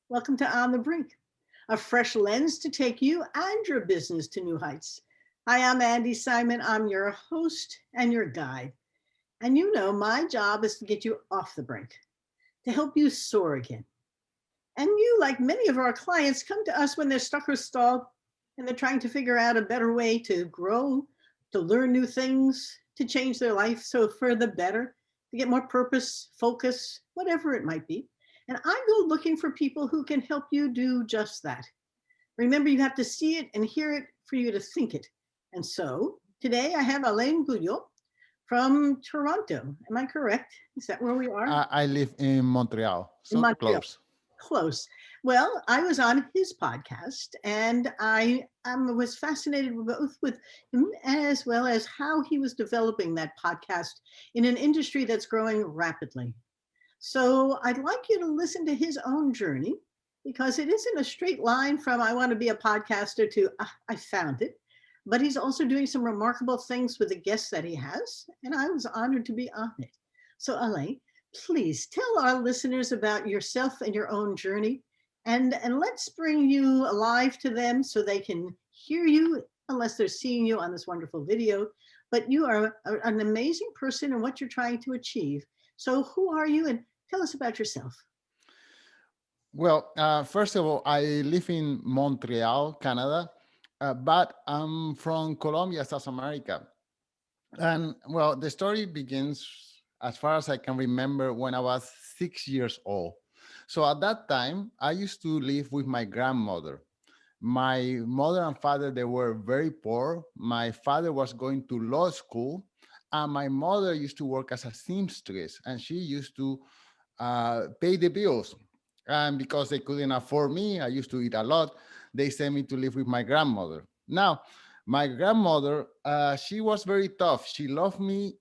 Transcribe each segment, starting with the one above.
Welcome to On the Brink, a fresh lens to take you and your business to new heights. Hi, I'm Andi Simon. I'm your host and your guide. And you know, my job is to get you off the brink, to help you soar again. And you, like many of our clients, come to us when they're stuck or stalled and they're trying to figure out a better way to grow, to learn new things, to change their life so for the better, to get more purpose, focus, whatever it might be. And I go looking for people who can help you do just that. Remember, you have to see it and hear it for you to think it. And so today I have Alain Guillot from Toronto. Am I correct? Is that where we are? I live in Montreal, In so Montreal. close. Close. Well, I was on his podcast and I was fascinated both with him as well as how he was developing that podcast in an industry that's growing rapidly. So I'd like you to listen to his own journey because it isn't a straight line from I want to be a podcaster to I found it. But he's also doing some remarkable things with the guests that he has. And I was honored to be on it. So, Alain, please tell our listeners about yourself and your own journey. And let's bring you alive to them so they can hear you, unless they're seeing you on this wonderful video. But you are an amazing person and what you're trying to achieve. So, who are you? And tell us about yourself. Well, first of all, I live in Montreal, Canada, but I'm from Colombia, South America. And well, the story begins, as far as I can remember, when I was 6 years old. So at that time, I used to live with my grandmother. My mother and father, they were very poor. My father was going to law school, and my mother used to work as a seamstress, and she used to pay the bills. And because they couldn't afford me, I used to eat a lot. They sent me to live with my grandmother. Now, my grandmother, she was very tough. She loved me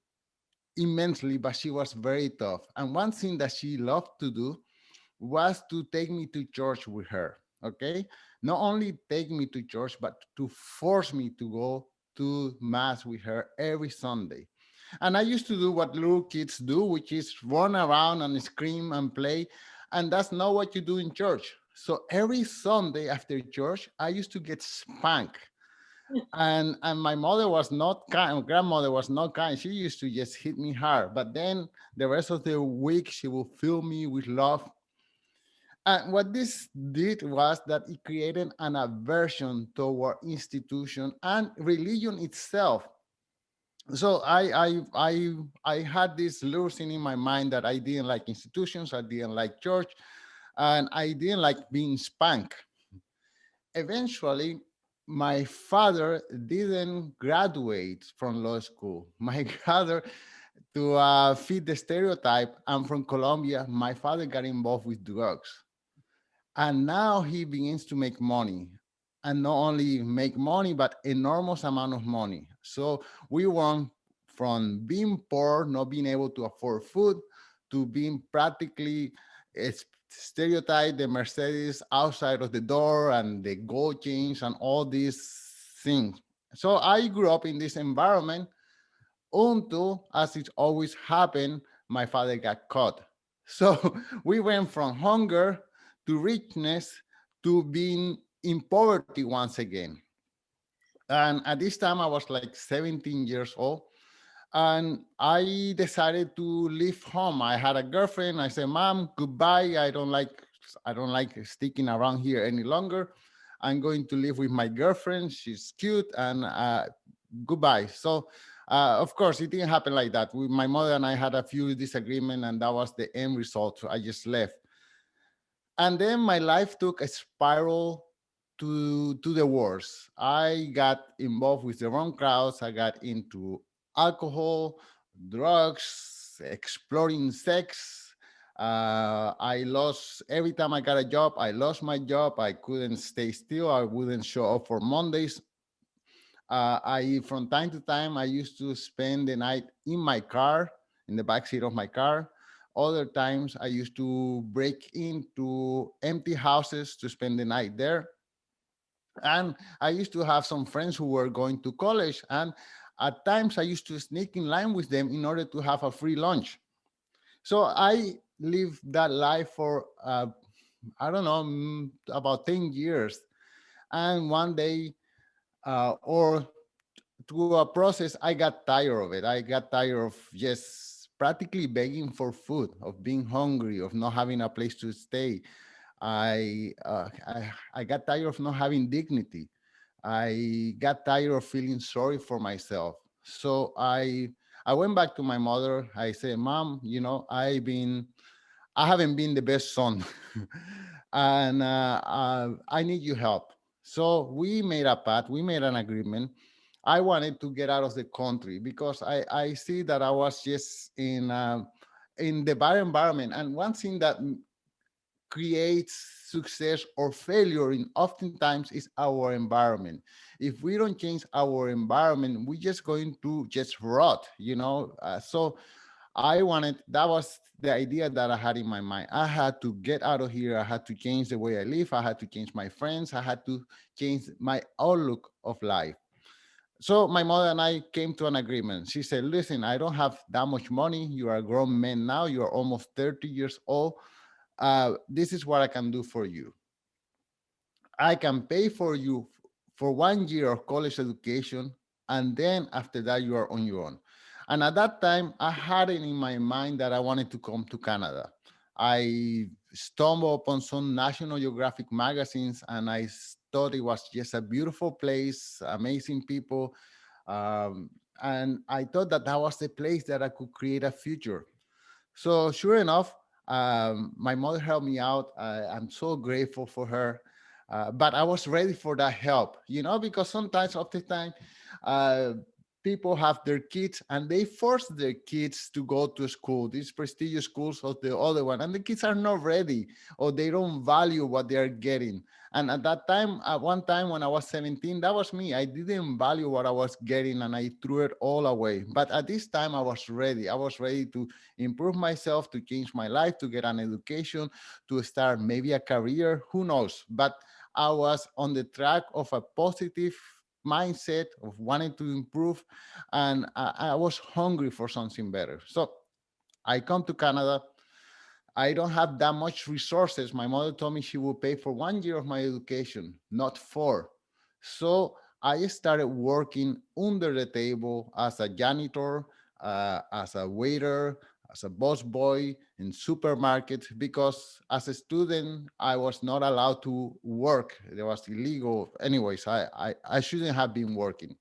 immensely, but she was very tough. And one thing that she loved to do was to take me to church with her. Okay, not only take me to church, but to force me to go to mass with her every Sunday. And I used to do what little kids do, which is run around and scream and play. And that's not what you do in church. So every Sunday after church, I used to get spanked. And my mother was not kind, grandmother was not kind. She used to just hit me hard. But then the rest of the week, she will fill me with love. And what this did was that it created an aversion toward institution and religion itself. So I had this little thing in my mind that I didn't like institutions, I didn't like church, and I didn't like being spanked. Eventually, my father didn't graduate from law school. My father, to fit the stereotype, I'm from Colombia. My father got involved with drugs. And now he begins to make money, and not only make money, but enormous amount of money. So we went from being poor, not being able to afford food, to being practically stereotyped the Mercedes outside of the door and the gold chains and all these things. So I grew up in this environment until, as it always happened, my father got caught. So we went from hunger to richness to being in poverty once again. And at this time, I was like 17 years old. And I decided to leave home. I had a girlfriend. I said, "Mom, goodbye. I don't like sticking around here any longer. I'm going to live with my girlfriend. She's cute, and goodbye." So, of course, it didn't happen like that. My mother and I had a few disagreements, and that was the end result. So I just left. And then my life took a spiral to the worst. I got involved with the wrong crowds. I got into alcohol, drugs, exploring sex. I lost every time I got a job. I lost my job. I couldn't stay still. I wouldn't show up for Mondays. I from time to time I used to spend the night in my car, in the back seat of my car. Other times I used to break into empty houses to spend the night there. And I used to have some friends who were going to college, and at times I used to sneak in line with them in order to have a free lunch. So I lived that life for I don't know, about 10 years. And one day, or through a process, I got tired of it. I got tired of just practically begging for food, of being hungry, of not having a place to stay. I got tired of not having dignity. I got tired of feeling sorry for myself. So I went back to my mother. I said, "Mom, I haven't been the best son, and I need your help." So we made a pact. We made an agreement. I wanted to get out of the country because I see that I was just in the bad environment. And one thing that creates success or failure in oftentimes is our environment. If we don't change our environment, we're just going to just rot, so that was the idea that I had in my mind. I had to get out of here. I had to change the way I live. I had to change my friends. I had to change my outlook of life. So my mother and I came to an agreement. She said, "Listen, I don't have that much money. You are a grown man now. You are almost 30 years old. This is what I can do for you. I can pay for you for 1 year of college education, and then after that, you are on your own." And at that time, I had it in my mind that I wanted to come to Canada. I stumbled upon some National Geographic magazines, and thought it was just a beautiful place, amazing people. Um, and I thought that that was the place that I could create a future. So sure enough, my mother helped me out. I'm so grateful for her. But I was ready for that help, because sometimes, of the time, uh, people have their kids and they force their kids to go to school, these prestigious schools or the other one, and the kids are not ready or they don't value what they are getting. And at that time, at one time when I was 17, that was me. I didn't value what I was getting and I threw it all away. But at this time, I was ready. I was ready to improve myself, to change my life, to get an education, to start maybe a career, who knows? But I was on the track of a positive mindset of wanting to improve, and I was hungry for something better. So I come to Canada. I don't have that much resources. My mother told me she would pay for 1 year of my education, not four. So I started working under the table as a janitor, as a waiter, as a bus boy in supermarket, because as a student I was not allowed to work. It was illegal. Anyways, I shouldn't have been working.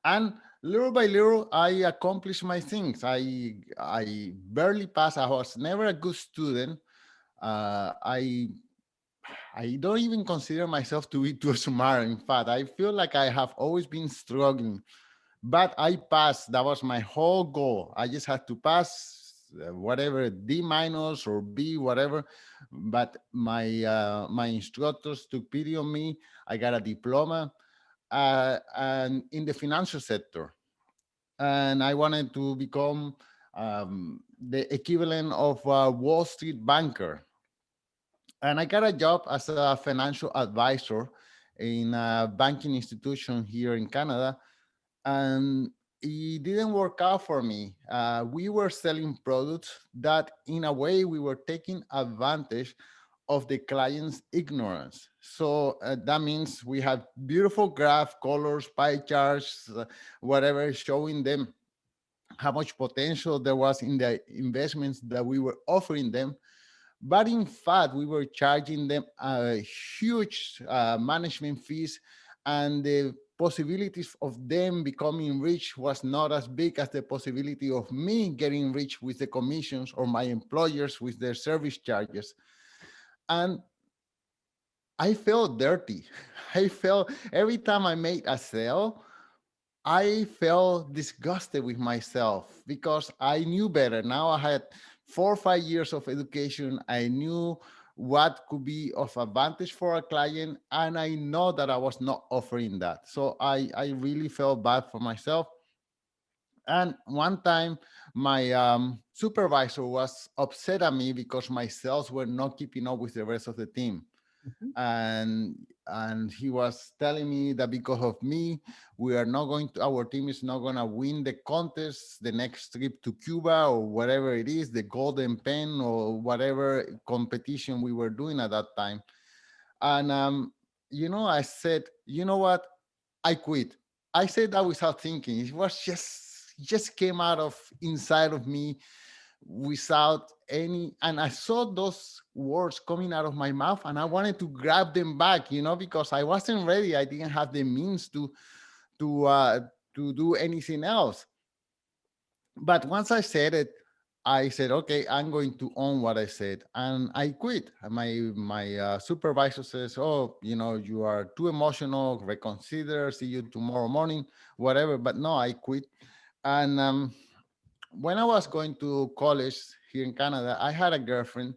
And little by little I accomplished my things. I barely passed. I was never a good student. Uh, i i don't even consider myself to be too smart. In fact, I feel like I have always been struggling, but I passed. That was my whole goal. I just had to pass, whatever, D minus or B, whatever. But my instructors took pity on me. I got a diploma, and in the financial sector, and I wanted to become the equivalent of a Wall Street banker. And I got a job as a financial advisor in a banking institution here in Canada, and it didn't work out for me. We were selling products that, in a way, we were taking advantage of the client's ignorance. So that means we have beautiful graph, colors, pie charts, whatever, showing them how much potential there was in the investments that we were offering them. But in fact, we were charging them huge management fees, and the possibilities of them becoming rich was not as big as the possibility of me getting rich with the commissions, or my employers with their service charges. And I felt dirty. I felt every time I made a sale, I felt disgusted with myself because I knew better. Now I had 4 or 5 years of education. I knew what could be of advantage for a client, and I know that I was not offering that. So I really felt bad for myself. And one time, my supervisor was upset at me because my sales were not keeping up with the rest of the team. Mhm. and he was telling me that because of me, we are not going to, our team is not going to win the contest, the next trip to Cuba or whatever it is, the golden pen or whatever competition we were doing at that time. And I said, you know what, I quit. I said that without thinking. It was just came out of inside of me without any, and I saw those words coming out of my mouth and I wanted to grab them back, because I wasn't ready. I didn't have the means to uh to do anything else. But once I said it, I said, okay, I'm going to own what I said, and I quit. My supervisor says, oh, you are too emotional, reconsider, see you tomorrow morning, whatever. But no, I quit. And when I was going to college here in Canada, I had a girlfriend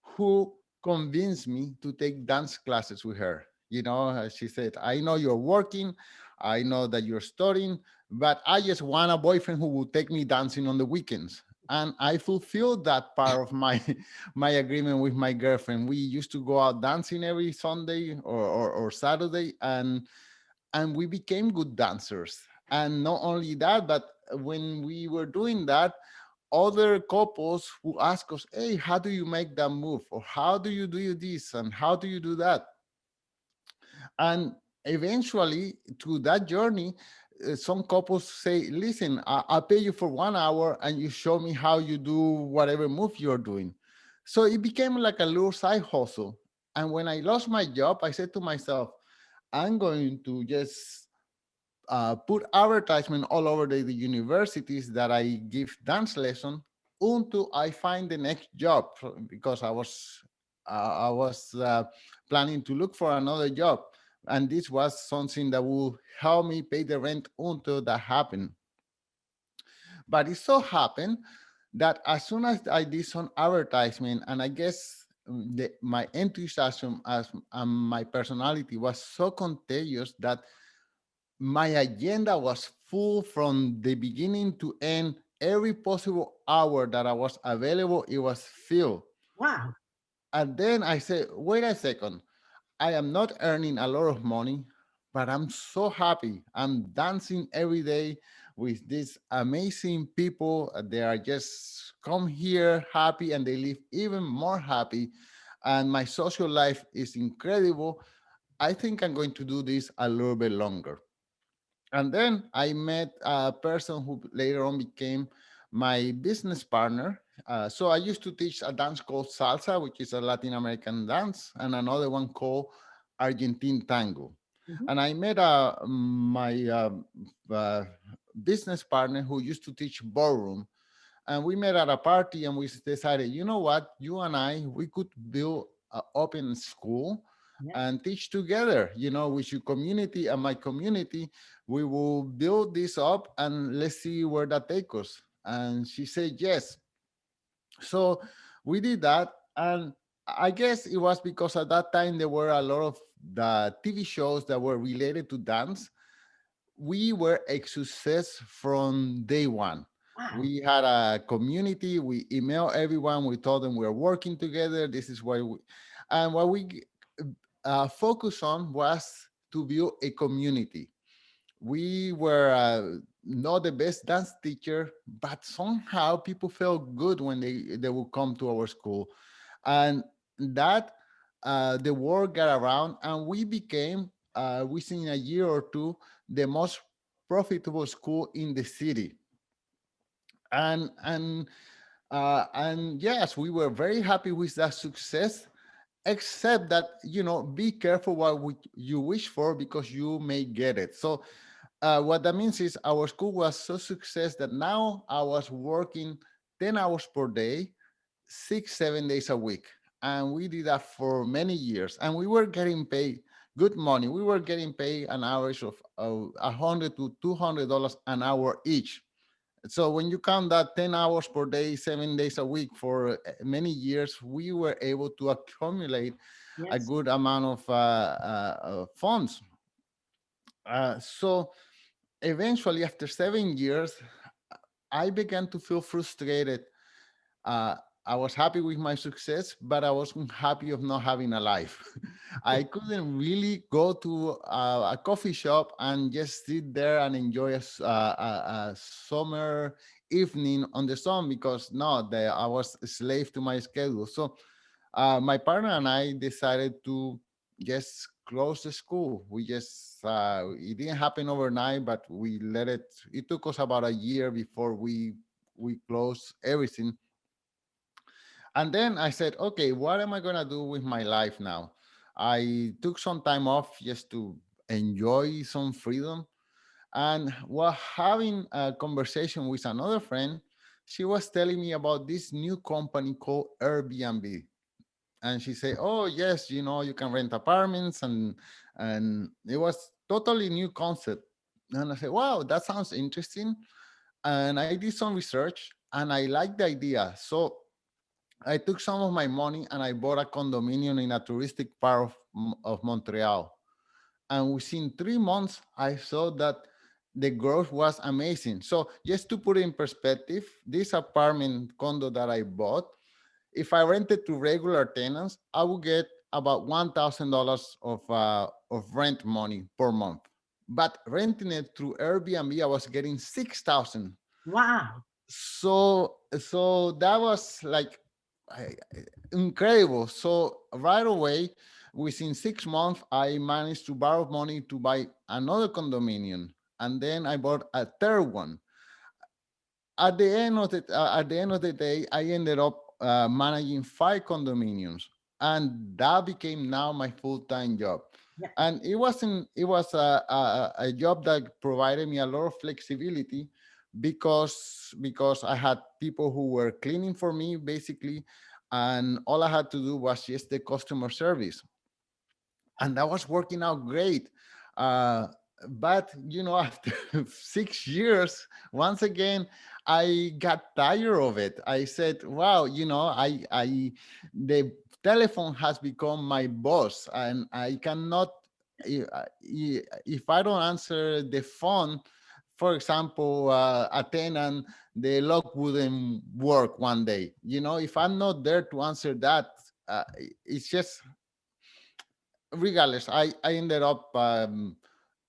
who convinced me to take dance classes with her. She said, I know you're working, I know that you're studying, but I just want a boyfriend who will take me dancing on the weekends. And I fulfilled that part of my my agreement with my girlfriend. We used to go out dancing every Sunday or Saturday, and we became good dancers. And not only that, but when we were doing that, other couples who ask us, hey, how do you make that move? Or how do you do this? And how do you do that? And eventually, through that journey, some couples say, listen, I'll pay you for 1 hour and you show me how you do whatever move you're doing. So it became like a little side hustle. And when I lost my job, I said to myself, I'm going to just put advertisement all over the universities that I give dance lesson until I find the next job, because I was planning to look for another job, and this was something that will help me pay the rent until that happened. But it so happened that as soon as I did some advertisement, and I guess my enthusiasm as my personality was so contagious that my agenda was full from the beginning to end. Every possible hour that I was available, it was filled. Wow. And then I said, wait a second, I am not earning a lot of money, but I'm so happy. I'm dancing every day with these amazing people. They are just come here happy and they live even more happy. And my social life is incredible. I think I'm going to do this a little bit longer. And then I met a person who later on became my business partner. So I used to teach a dance called salsa, which is a Latin American dance, and another one called Argentine tango. Mhm. And I met my uh, business partner who used to teach ballroom, and we met at a party and we decided, you know what, you and I, we could build an open school Yes. and teach together, with your community and my community. We will build this up and let's see where that takes us. And she said yes. So we did that. And I guess it was because at that time there were a lot of the TV shows that were related to dance. We were a success from day one. Wow. We had a community. We emailed everyone. We told them we're working together. This is why and what we focused on was to build a community. We were not the best dance teacher, but somehow people felt good when they would come to our school. And that the word got around, and we became, within a year or two, the most profitable school in the city. And yes, we were very happy with that success, except that, be careful what you wish for, because you may get it. So what that means is our school was so success that now I was working 10 hours per day, 6 7 days a week, and we did that for many years, and we were getting paid good money. We were getting paid an average of $100 to $200 an hour each. So when you count that 10 hours per day, 7 days a week for many years, we were able to accumulate a Yes. good amount of funds. So eventually, after 7 years, I began to feel frustrated. Uh, I was happy with my success, but I wasn't happy of not having a life. I couldn't really go to a coffee shop and just sit there and enjoy a summer evening on the sun, because no, I was a slave to my schedule. So my partner and I decided to just close the school. We just it didn't happen overnight, but we let it. It took us about a year before we closed everything. And then I said, okay, what am I gonna do with my life now? I took some time off just to enjoy some freedom. And while having a conversation with another friend, she was telling me about this new company called Airbnb. And she said, "Oh yes, you can rent apartments," and it was totally new concept. And I said, "Wow, that sounds interesting." And I did some research, and I liked the idea. So I took some of my money and I bought a condominium in a touristic part of Montreal. And within 3 months, I saw that the growth was amazing. So just to put it in perspective, this apartment condo that I bought, if I rented to regular tenants, I would get about $1,000 of rent money per month. But renting it through Airbnb, I was getting 6,000. Wow. So that was like I- incredible. So right away, within 6 months, I managed to borrow money to buy another condominium, and then I bought a third one. At the end of the day, I ended up managing 5 condominiums, and that became now my full-time job. Yeah. And it was a job that provided me a lot of flexibility, because I had people who were cleaning for me basically, and all I had to do was just the customer service, and that was working out great. Uh, but after 6 years, once again, I got tired of it. I said, "Wow, the telephone has become my boss, and I cannot. If I don't answer the phone, for example, a tenant, the lock wouldn't work one day. If I'm not there to answer that, it's just regardless, I ended up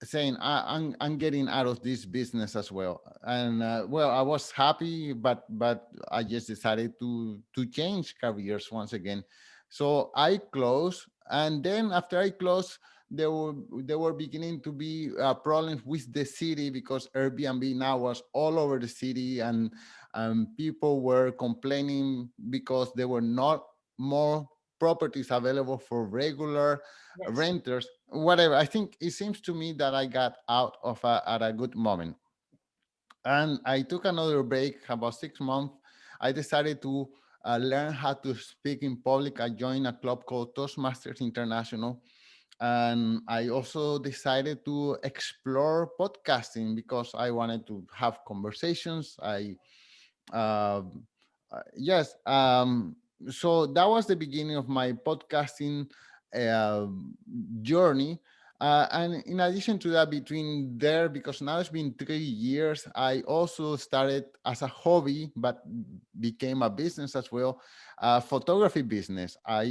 saying I'm getting out of this business as well. And well, I was happy, but I just decided to change careers once again. So I closed, and then after I closed, there were beginning to be problems with the city, because Airbnb now was all over the city, and people were complaining because there were not more properties available for regular Yes. renters, whatever. I think it seems to me that I got out of at a good moment. And I took another break, about 6 months. I decided to learn how to speak in public. I joined a club called Toastmasters International. And I also decided to explore podcasting, because I wanted to have conversations. Um, yes. So that was the beginning of my podcasting uh, journey. And in addition to that, between there, because now it's been 3 years, I also started as a hobby, but became a business as well, photography business. I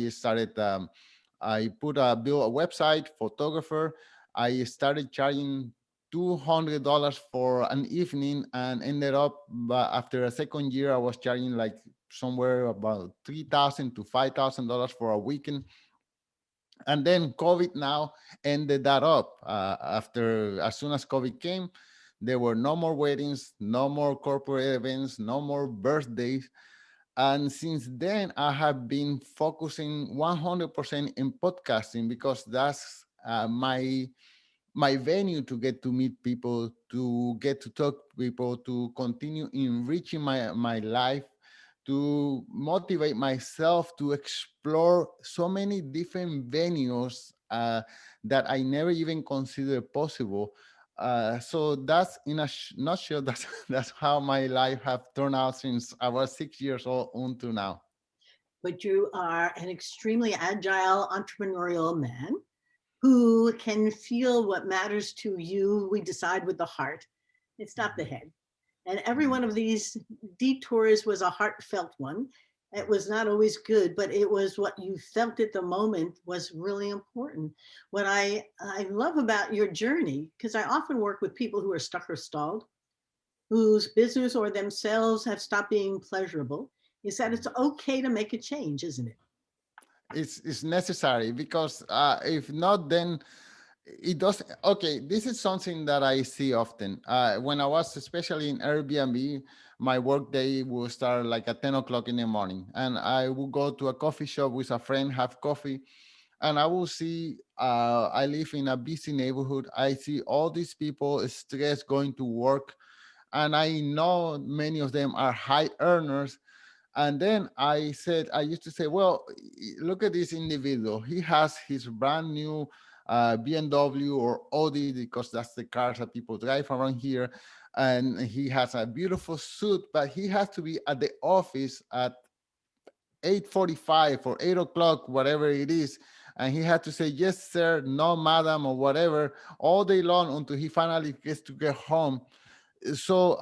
built a website, photographer. I started charging $200 for an evening, and ended up, after a second year, I was charging like somewhere about $3,000 to $5,000 for a weekend. And then COVID now ended that up. After As soon as COVID came, there were no more weddings, no more corporate events, no more birthdays. And since then, I have been focusing 100% in podcasting, because that's my venue to get to meet people, to get to talk to people, to continue enriching my life, to motivate myself to explore so many different venues that I never even considered possible. So that's, in a nutshell, that's how my life have turned out since I was 6 years old until now. But you are an extremely agile entrepreneurial man who can feel what matters to you. We decide with the heart. It's not the head. And every one of these detours was a heartfelt one. It was not always good, but it was what you felt at the moment was really important. What I love about your journey, because I often work with people who are stuck or stalled, whose business or themselves have stopped being pleasurable, is that it's okay to make a change, isn't it? It's necessary because if not, then it does. Okay, this is something that I see often. When I was especially in Airbnb, my work day will start like at 10 o'clock in the morning, and I will go to a coffee shop with a friend, have coffee, and I will see. I live in a busy neighborhood. I see all these people stressed going to work, and I know many of them are high earners. And then I used to say, well, look at this individual. He has his brand new BMW or Audi, because that's the cars that people drive around here. And he has a beautiful suit, but he has to be at the office at 8:45 or 8 o'clock, whatever it is. And he had to say, yes, sir, no, madam, or whatever, all day long until he finally gets to get home. So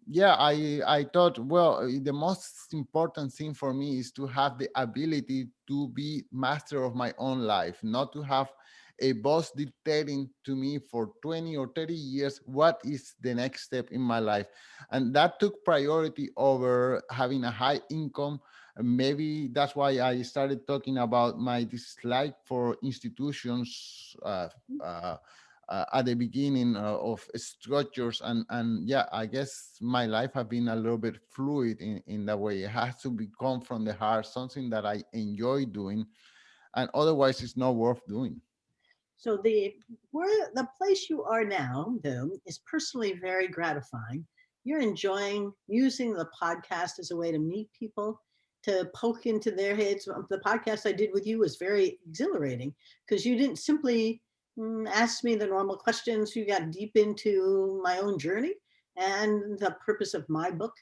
yeah, I thought, well, the most important thing for me is to have the ability to be master of my own life, not to have a boss dictating to me for 20 or 30 years what is the next step in my life. And that took priority over having a high income. Maybe that's why I started talking about my dislike for institutions at the beginning of structures. And yeah, I guess my life has been a little bit fluid in that way. It has to become from the heart, something that I enjoy doing, and otherwise it's not worth doing. So the place you are now, though, is personally very gratifying. You're enjoying using the podcast as a way to meet people, to poke into their heads. The podcast I did with you was very exhilarating because you didn't simply ask me the normal questions. You got deep into my own journey and the purpose of my book.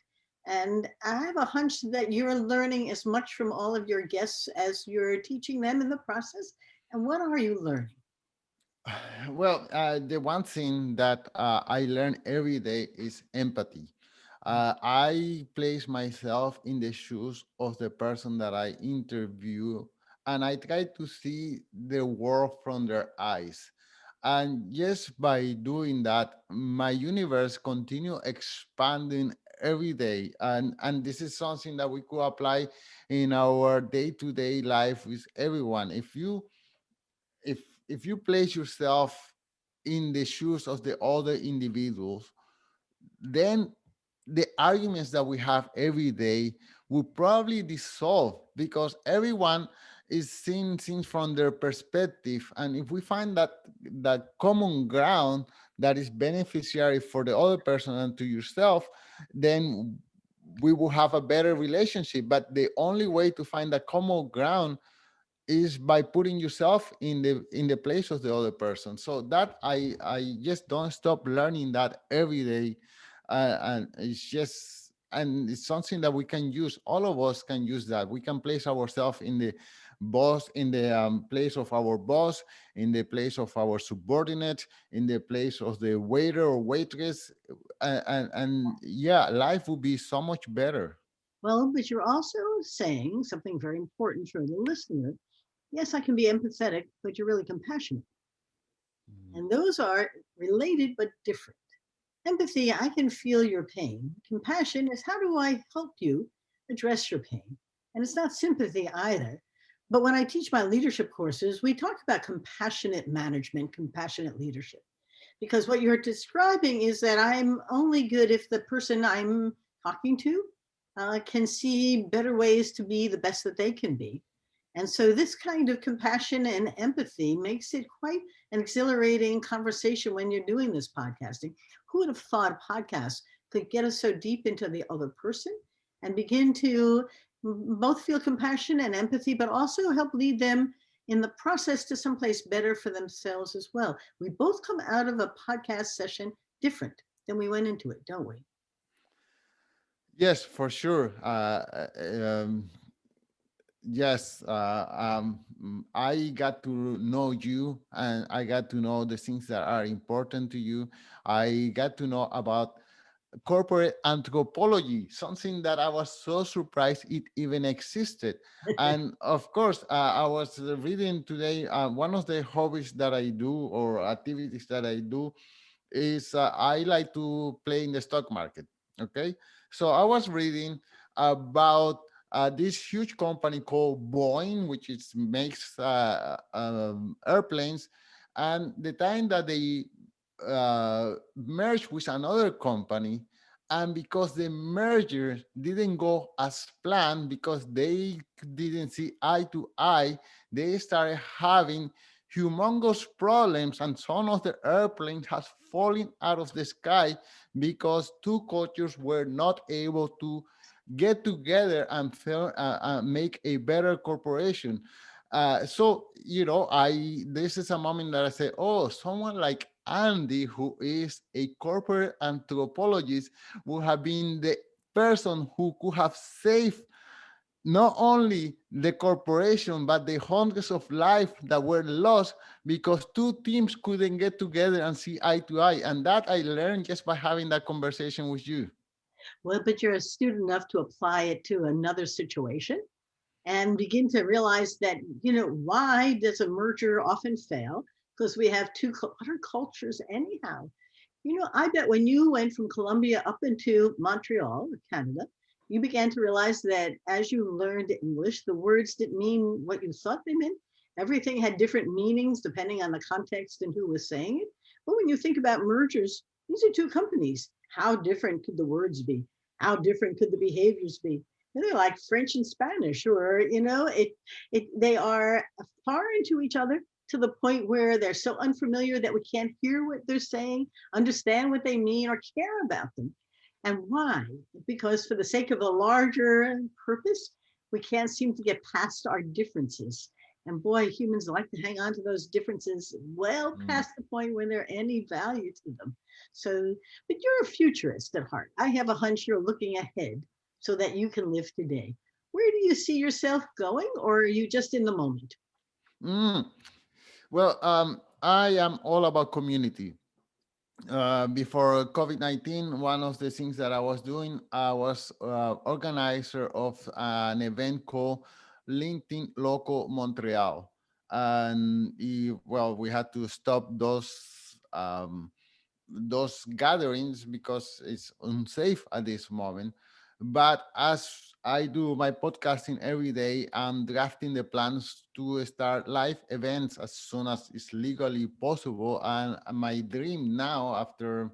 And I have a hunch that you're learning as much from all of your guests as you're teaching them in the process. And what are you learning? Well, the one thing that I learn every day is empathy. I place myself in the shoes of the person that I interview, and I try to see the world from their eyes. And just by doing that, my universe continue expanding every day. And this is something that we could apply in our day-to-day life with everyone. If if you place yourself in the shoes of the other individuals, then the arguments that we have every day will probably dissolve, because everyone is seeing things from their perspective. And if we find that common ground that is beneficiary for the other person and to yourself, then we will have a better relationship. But the only way to find a common ground is by putting yourself in the place of the other person. So that I just don't stop learning that every day. And it's just, and it's something that we can use, all of us can use that. We can place ourselves in the boss, in the place of our boss, in the place of our subordinate, in the place of the waiter or waitress. And yeah, life would be so much better. Well, but you're also saying something very important for the listener. Yes, I can be empathetic, but you're really compassionate. And those are related but different. Empathy, I can feel your pain. Compassion is how do I help you address your pain? And it's not sympathy either. But when I teach my leadership courses, we talk about compassionate management, compassionate leadership. Because what you're describing is that I'm only good if the person I'm talking to can see better ways to be the best that they can be. And so, this kind of compassion and empathy makes it quite an exhilarating conversation when you're doing this podcasting. Who would have thought a podcast could get us so deep into the other person and begin to both feel compassion and empathy, but also help lead them in the process to someplace better for themselves as well. We both come out of a podcast session different than we went into it, don't we? Yes, for sure. Yes, I got to know you, and I got to know the things that are important to you. I got to know about corporate anthropology, something that I was so surprised it even existed. And of course, I was reading today, one of the hobbies that I do or activities that I do is I like to play in the stock market. Okay, so I was reading about this huge company called Boeing, which is makes airplanes, and the time that they merged with another company, and because the merger didn't go as planned, because they didn't see eye to eye, they started having humongous problems, and some of the airplanes has fallen out of the sky because two cultures were not able to get together and make a better corporation. So I this is a moment that I say, oh, someone like Andy, who is a corporate anthropologist, would have been the person who could have saved not only the corporation but the hundreds of lives that were lost because two teams couldn't get together and see eye to eye. And that I learned just by having that conversation with you. Well, but you're astute enough to apply it to another situation and begin to realize that, why does a merger often fail? Because we have two other cultures anyhow. I bet when you went from Colombia up into Montreal, Canada, you began to realize that as you learned English, the words didn't mean what you thought they meant. Everything had different meanings depending on the context and who was saying it. But when you think about mergers, these are two companies. How different could the words be? How different could the behaviors be? They're like French and Spanish, or they are foreign to each other to the point where they're so unfamiliar that we can't hear what they're saying, understand what they mean, or care about them. And why? Because for the sake of a larger purpose, we can't seem to get past our differences. And boy, humans like to hang on to those differences well Mm. past the point when they're any value to them. So, but you're a futurist at heart. I have a hunch you're looking ahead so that you can live today. Where do you see yourself going, or are you just in the moment? Mm. Well, I am all about community. Before COVID-19, one of the things that I was doing, I was organizer of an event called LinkedIn Loco Montreal. And well, we had to stop those gatherings because it's unsafe at this moment. But as I do my podcasting every day, I'm drafting the plans to start live events as soon as it's legally possible. And my dream now, after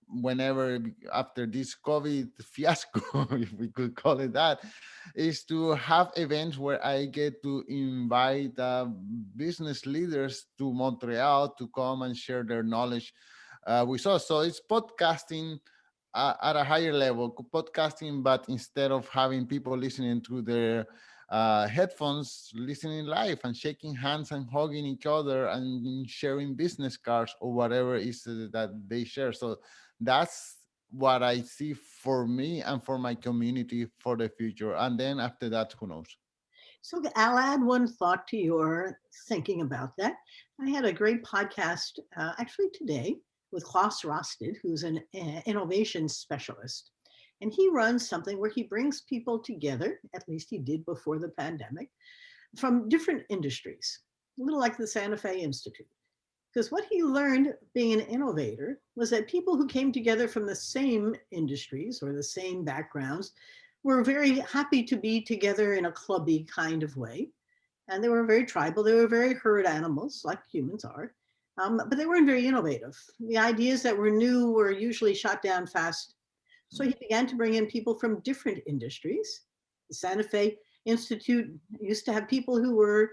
whenever after this COVID fiasco, if we could call it that, is to have events where I get to invite business leaders to Montreal to come and share their knowledge with us. So it's podcasting at a higher level, podcasting, but instead of having people listening through their headphones, listening live and shaking hands and hugging each other and sharing business cards or whatever is that they share. So that's what I see for me and for my community for the future. And then after that, who knows? So I'll add one thought to your thinking about that. I had a great podcast actually today with Klaus Rosted, who's an innovation specialist. And he runs something where he brings people together, at least he did before the pandemic, from different industries, a little like the Santa Fe Institute. Because what he learned being an innovator was that people who came together from the same industries or the same backgrounds were very happy to be together in a clubby kind of way. And they were very tribal. They were very herd animals, like humans are. But they weren't very innovative. The ideas that were new were usually shot down fast. So he began to bring in people from different industries. The Santa Fe Institute used to have people who were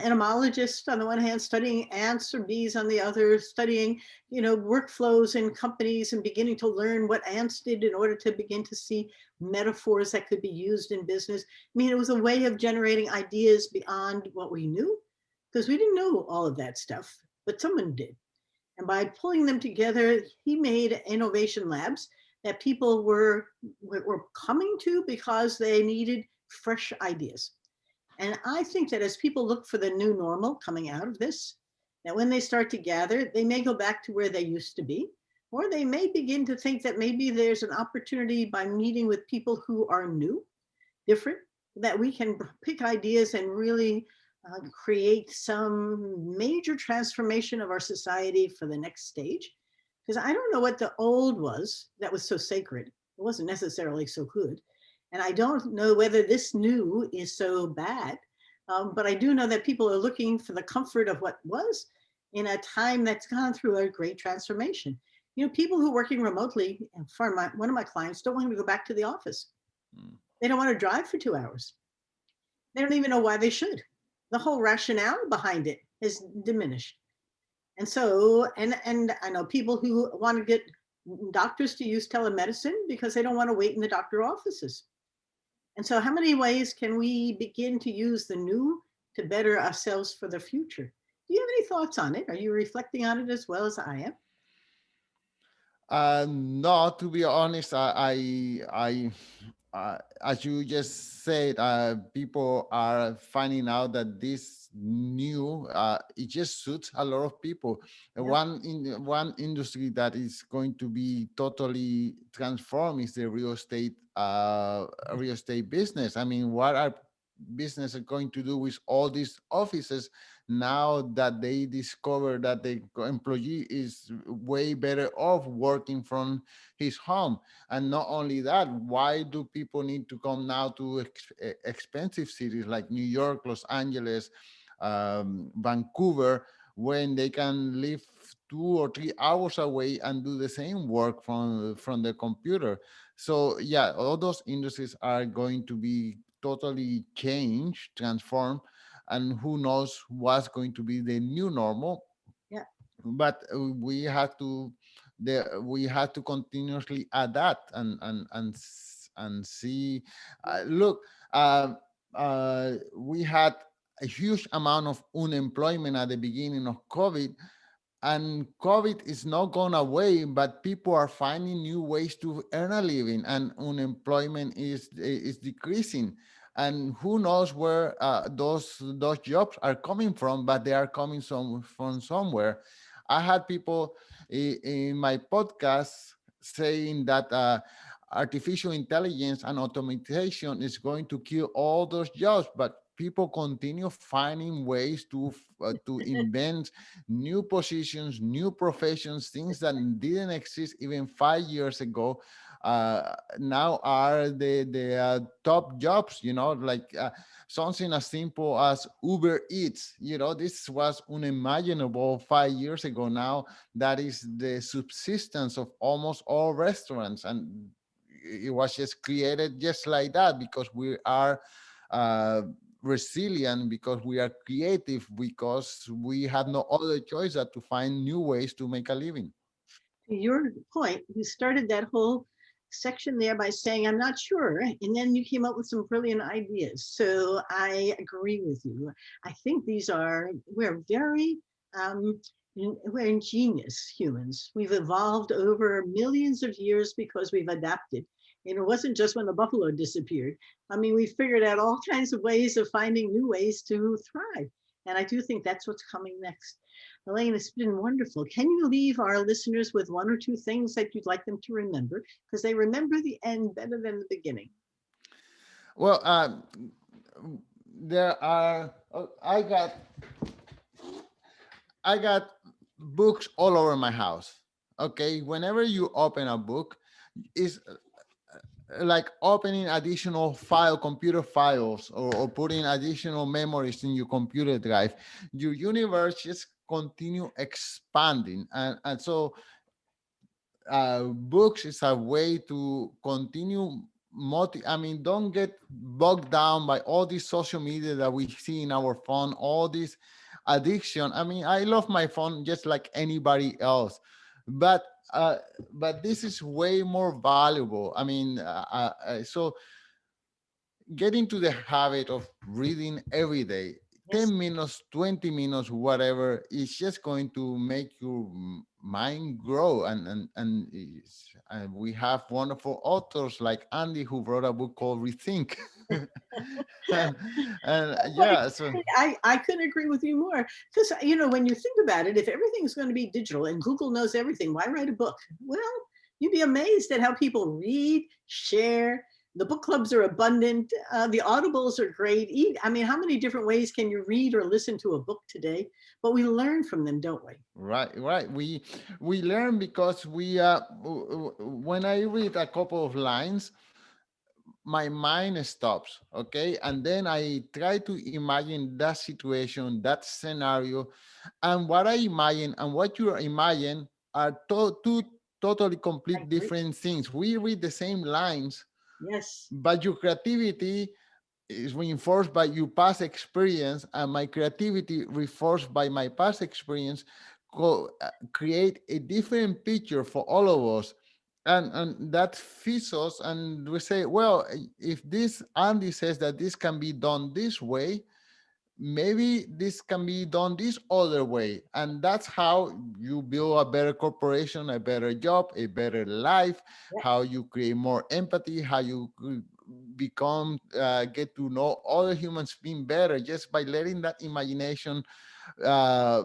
entomologists on the one hand, studying ants or bees on the other, studying, workflows in companies and beginning to learn what ants did in order to begin to see metaphors that could be used in business. I mean, it was a way of generating ideas beyond what we knew because we didn't know all of that stuff, but someone did. And by pulling them together, he made innovation labs that people were coming to because they needed fresh ideas. And I think that as people look for the new normal coming out of this, that when they start to gather, they may go back to where they used to be, Or they may begin to think that maybe there's an opportunity by meeting with people who are new, different, that we can pick ideas and really create some major transformation of our society for the next stage. Because I don't know what the old was that was so sacred. It wasn't necessarily so good. And I don't know whether this new is so bad. But I do know that people are looking for the comfort of what was in a time that's gone through a great transformation. You know, people who are working remotely, for one of my clients, don't want to go back to the office. Mm. They don't want to drive for 2 hours. They don't even know why they should. The whole rationale behind it is diminished. And so, and I know people who want to get doctors to use telemedicine because they don't want to wait in the doctor offices. And so, how many ways can we begin to use the new to better ourselves for the future? Do you have any thoughts on it? Are you reflecting on it as well as I am? No, to be honest, as you just said, people are finding out that this new, it just suits a lot of people. Yeah. One industry that is going to be totally transformed is the real estate business. I mean, what are businesses going to do with all these offices now that they discover that the employee is way better off working from his home? And not only that, why do people need to come now to expensive cities like New York, Los Angeles, Vancouver, when they can live 2 or 3 hours away and do the same work from the computer? So yeah, all those industries are going to be totally changed, transformed, and who knows what's going to be the new normal. Yeah. But we had to continuously adapt and see. Look, uh, we had a huge amount of unemployment at the beginning of COVID, and COVID is not going away, but people are finding new ways to earn a living, and unemployment is decreasing. And who knows where those jobs are coming from, but they are coming from somewhere. I had people in my podcast saying that artificial intelligence and automation is going to kill all those jobs, but people continue finding ways to invent new positions, new professions, things that didn't exist even 5 years ago. Now are the top jobs, like something as simple as Uber Eats. This was unimaginable 5 years ago. Now that is the subsistence of almost all restaurants, and it was just created just like that because we are uh, resilient, because we are creative, because we have no other choice than to find new ways to make a living. To your point, you started that whole section there by saying, I'm not sure. And then you came up with some brilliant ideas. So I agree with you. I think we're very, um, we're ingenious humans. We've evolved over millions of years because we've adapted. And it wasn't just when the buffalo disappeared. I mean, we figured out all kinds of ways of finding new ways to thrive. And I do think that's what's coming next. Elaine, it's been wonderful. Can you leave our listeners with one or two things that you'd like them to remember? Because they remember the end better than the beginning. Well, there are. I got books all over my house. Okay, whenever you open a book, is like opening additional computer files, or putting additional memories in your computer drive. Your universe just continue expanding, and so books is a way to continue I mean, don't get bogged down by all this social media that we see in our phone, all this addiction. I mean, I love my phone just like anybody else, but uh, but this is way more valuable. I mean, so get into the habit of reading every day. Yes. 10 minutes, 20 minutes, whatever, is just going to make your mind grow. And we have wonderful authors like Andy, who wrote a book called Rethink. and, and Well, yeah, so I couldn't agree with you more because, when you think about it, if everything's going to be digital and Google knows everything, why write a book? Well, you'd be amazed at how people read, share. The book clubs are abundant. The audibles are great. I mean, how many different ways can you read or listen to a book today? But we learn from them, don't we? right. We learn because when I read a couple of lines, my mind stops, okay, and then I try to imagine that situation, that scenario, and what I imagine and what you imagine are two totally I complete agree. different things. We read the same lines, Yes. but your creativity is reinforced by your past experience, and my creativity reinforced by my past experience create a different picture for all of us. And that fits us, and we say, well, if this Andy says that this can be done this way, maybe this can be done this other way. And that's how you build a better corporation, a better job, a better life, Yeah. how you create more empathy, how you become get to know other humans being better, just by letting that imagination uh,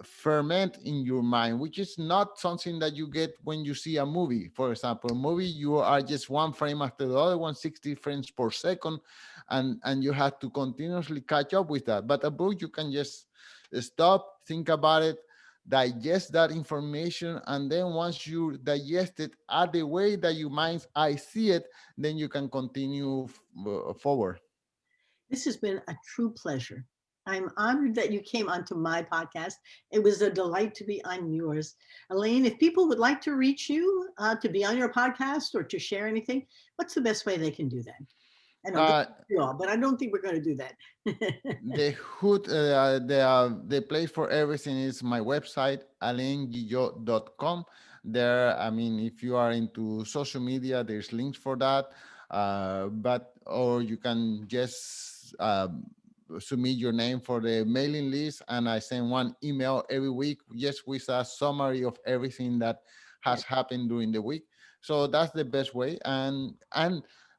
ferment in your mind, which is not something that you get when you see a movie. For example, a movie, you are just one frame after the other, 160 frames per second, and you have to continuously catch up with that. But a book, you can just stop, think about it, digest that information, and then once you digest it at the way that your mind's eye see it, then you can continue forward. This has been a true pleasure. I'm honored that you came onto my podcast. It was a delight to be on yours. Elaine, if people would like to reach you to be on your podcast or to share anything, what's the best way they can do that? I know this Uh, is you all, but I don't think we're going to do that. the hood, the place for everything is my website, alainguillot.com. There, I mean, if you are into social media, there's links for that. But or you can just submit your name for the mailing list, and I send one email every week, just with a summary of everything that Yes. has happened during the week. So that's the best way. And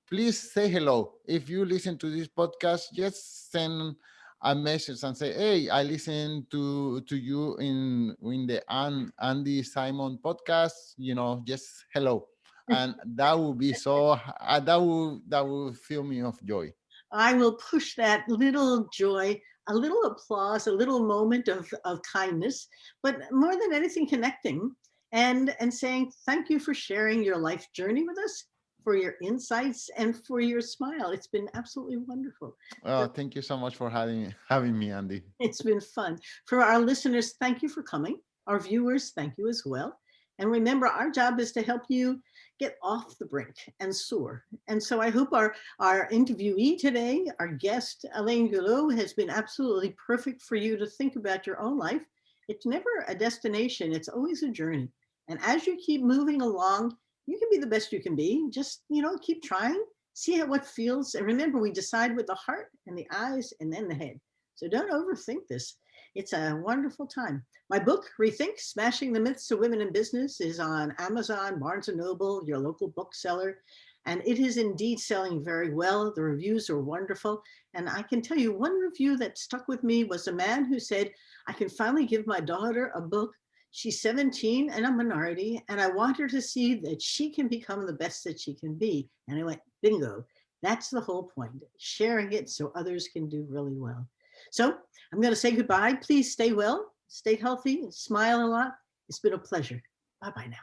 please say hello. If you listen to this podcast, just send a message and say, "Hey, I listened to you in the Andy Simon podcast." Just hello, and that will be so. That will fill me of joy. I will push that little joy, a little applause, a little moment of kindness, but more than anything, connecting and saying thank you for sharing your life journey with us, for your insights, and for your smile. It's been absolutely wonderful. Thank you so much for having me, Andy. It's been fun. For our listeners, thank you for coming. Our viewers, thank you as well. And remember, our job is to help you get off the brink and soar. And so I hope our interviewee today, our guest, Alain Guillot, has been absolutely perfect for you to think about your own life. It's never a destination, it's always a journey. And as you keep moving along, you can be the best you can be. Just, keep trying, see how what feels. And remember, we decide with the heart and the eyes and then the head. So don't overthink this. It's a wonderful time. My book, Rethink, Smashing the Myths of Women in Business, is on Amazon, Barnes& and Noble, your local bookseller. And it is indeed selling very well. The reviews are wonderful. And I can tell you one review that stuck with me was a man who said, I can finally give my daughter a book. She's 17 and a minority, and I want her to see that she can become the best that she can be. And I went, bingo. That's the whole point, sharing it so others can do really well. So I'm going to say goodbye. Please stay well, stay healthy, smile a lot. It's been a pleasure. Bye bye now.